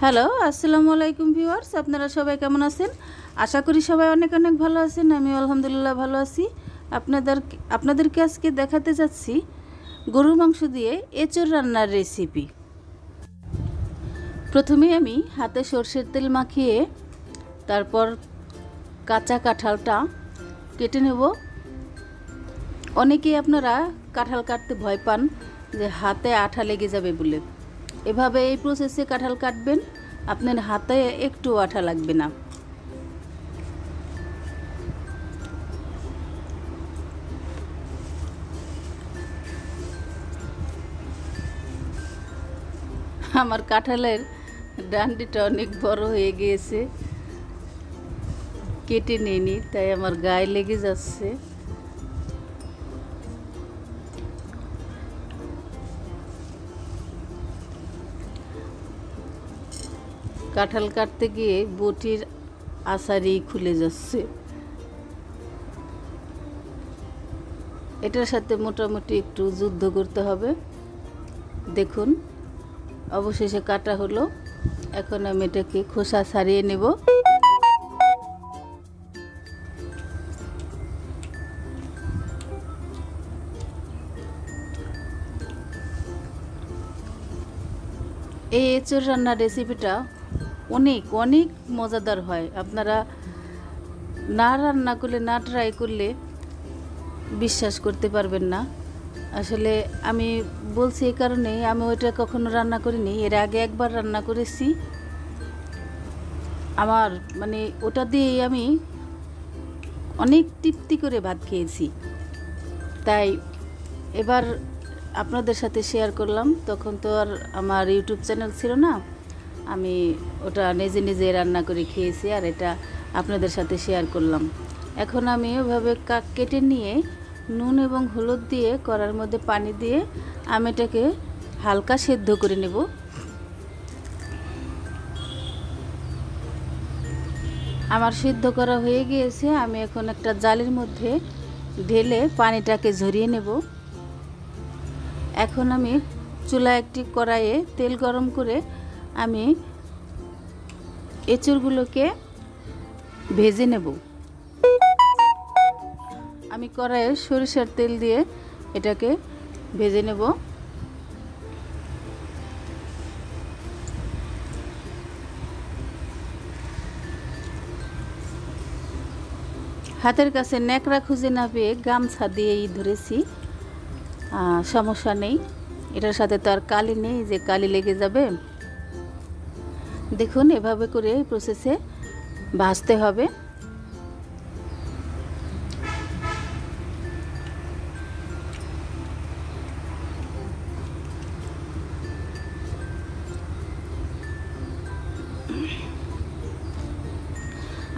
Hello, আসসালামু আলাইকুম viewers. আপনারা সবাই কেমন আছেন? আশা করি সবাই অনেক অনেক ভালো আছেন। আমি আলহামদুলিল্লাহ ভালো আছি। আপনাদেরকে আজকে দেখাতে যাচ্ছি গরুর মাংস দিয়ে এঁচোড় রান্নার রেসিপি। প্রথমে আমি হাতে সরষের তেল মাখিয়ে তারপর কাঁচা কাঁঠালটা কেটে নেব। অনেকেই আপনারা কাঁঠাল কাটতে ভয় পান যে হাতে আঠা লেগে যাবে বলে। এভাবে এই প্রসেসে কাঁঠাল কাটবেন, আপনার হাতে একটু আঠা লাগবে না। আমার কাঁঠালের ডান্ডিটা অনেক বড় হয়ে গিয়েছে, কেটে নিইনি, তাই আমার গায়ে লেগে যাচ্ছে। কাঁঠাল কাটতে গিয়ে বটির আষাড়ি খুলে যাচ্ছে। এটার সাথে মোটামুটি একটু যুদ্ধ করতে হবে। দেখুন, অবশেষে কাটা হলো। এখন আমি এটাকে খোসা ছাড়িয়ে নেব। এই এঁচোড় রান্নার রেসিপিটা অনেক অনেক মজাদার হয়। আপনারা না রান্না করলে, না ট্রাই করলে বিশ্বাস করতে পারবেন না। আসলে আমি বলছি এই কারণেই, আমি ওইটা কখনো রান্না করিনি। এর আগে একবার রান্না করেছি, আমার মানে ওটা দিয়েই আমি অনেক তৃপ্তি করে ভাত খেয়েছি। তাই এবার আপনাদের সাথে শেয়ার করলাম। তখন তো আর আমার ইউটিউব চ্যানেল ছিল না, আমি ওটা নিজে নিজে রান্না করে খেয়েছি, আর এটা আপনাদের সাথে শেয়ার করলাম। এখন আমি ওইভাবে কেটে নিয়ে নুন এবং হলুদ দিয়ে কড়ার মধ্যে পানি দিয়ে আমি এটাকে হালকা সেদ্ধ করে নেব। আমার সিদ্ধ করা হয়ে গিয়েছে। আমি এখন একটা জালির মধ্যে ঢেলে পানিটাকে ঝরিয়ে নেব। এখন আমি চুলায় একটি কড়াইয়ে তেল গরম করে আমি এঁচোড়গুলোকে ভেজে নেব। আমি কড়াইয়ে সরিষার তেল দিয়ে এটাকে ভেজে নেব। হাতের কাছে ন্যাকড়া খুঁজে না পেয়ে গামছা দিয়েই ধরেছি, সমস্যা নেই। এটার সাথে তো আর কালি নেই যে কালি লেগে যাবে। দেখুন, এভাবে করে এই প্রসেসে ভাজতে হবে।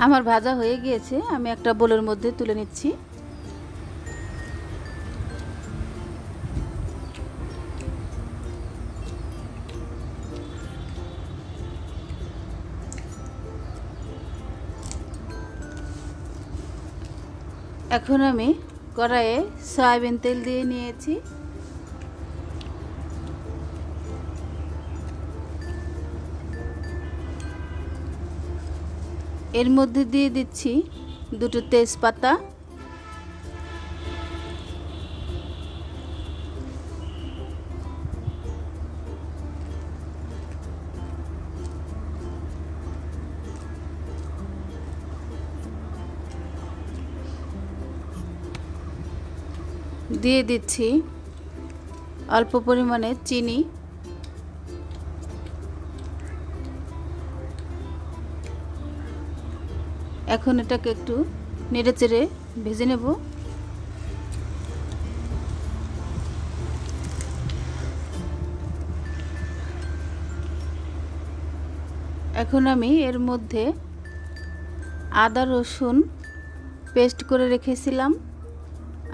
আমার ভাজা হয়ে গিয়েছে, আমি একটা বোলের মধ্যে তুলে নিচ্ছি। এখন আমি কড়াইয়ে সয়াবিন তেল দিয়ে নিয়েছি। এর মধ্যে দিয়ে দিচ্ছি দুটো তেজপাতা, দিয়ে দিচ্ছি অল্প পরিমাণে চিনি, এখন এটাকে একটু নেড়েচেড়ে ভেজে নেব। এখন আমি এর মধ্যে আদা রসুন পেস্ট করে রেখেছিলাম,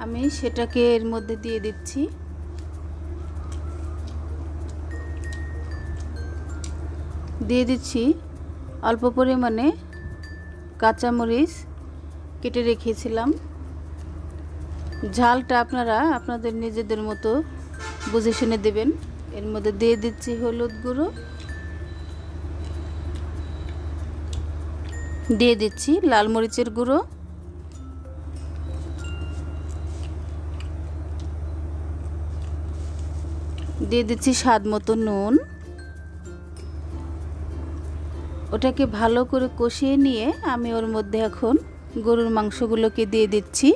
আমি সেটাকে এর মধ্যে দিয়ে দিচ্ছি। দিয়ে দিচ্ছি অল্প পরিমাণে কাঁচামরিচ কেটে রেখেছিলাম। ঝালটা আপনারা আপনাদের নিজেদের মতো বুঝে শুনে দেবেন। এর মধ্যে দিয়ে দিচ্ছি হলুদ গুঁড়ো, দিয়ে দিচ্ছি লাল মরিচের গুঁড়ো, দিয়ে দিচ্ছি স্বাদ মতো নুন। ওটাকে ভালো করে কষিয়ে নিয়ে আমি ওর মধ্যে এখন গরুর মাংসগুলোকে দিয়ে দিচ্ছি।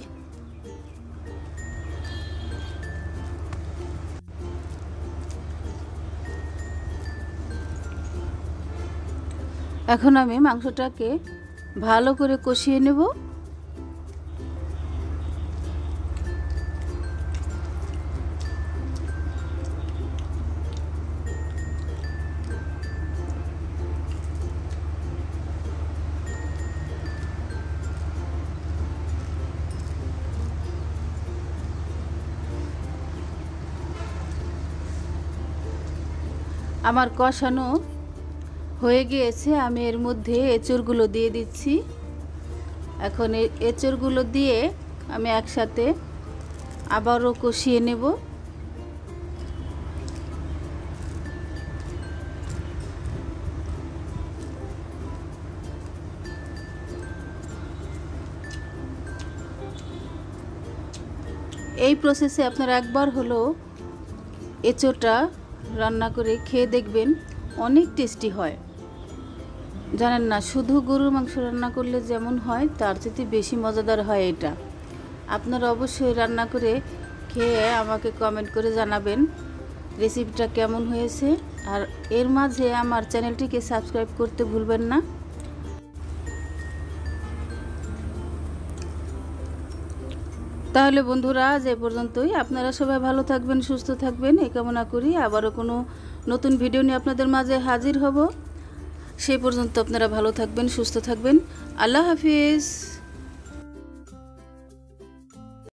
এখন আমি মাংসটাকে ভালো করে কষিয়ে নেব। আমার কষানো হয়ে গিয়েছে, আমি এর মধ্যে এঁচড়গুলো দিয়ে দিচ্ছি। এখন এই এঁচড়গুলো দিয়ে আমি একসাথে আবারও কষিয়ে নেব। এই প্রসেসে আপনারা একবার হলো এঁচড়টা রান্না করে খেয়ে দেখবেন, অনেক টেস্টি হয়। জানেন না, শুধু গরুর মাংস রান্না করলে যেমন হয় তার চেয়ে বেশি মজাদার হয় এটা। আপনারা অবশ্যই রান্না করে খেয়ে আমাকে কমেন্ট করে জানাবেন রেসিপিটা কেমন হয়েছে। আর এর মাঝে আমার চ্যানেলটিকে সাবস্ক্রাইব করতে ভুলবেন না। তাহলে বন্ধুরা আজ এ পর্যন্তই। আপনারা সবাই ভালো থাকবেন, সুস্থ থাকবেন এই কামনা করি। আবারও কোনো নতুন ভিডিও নিয়ে আপনাদের মাঝে হাজির হব। সেই পর্যন্ত আপনারা ভালো থাকবেন, সুস্থ থাকবেন। আল্লাহ হাফিজ।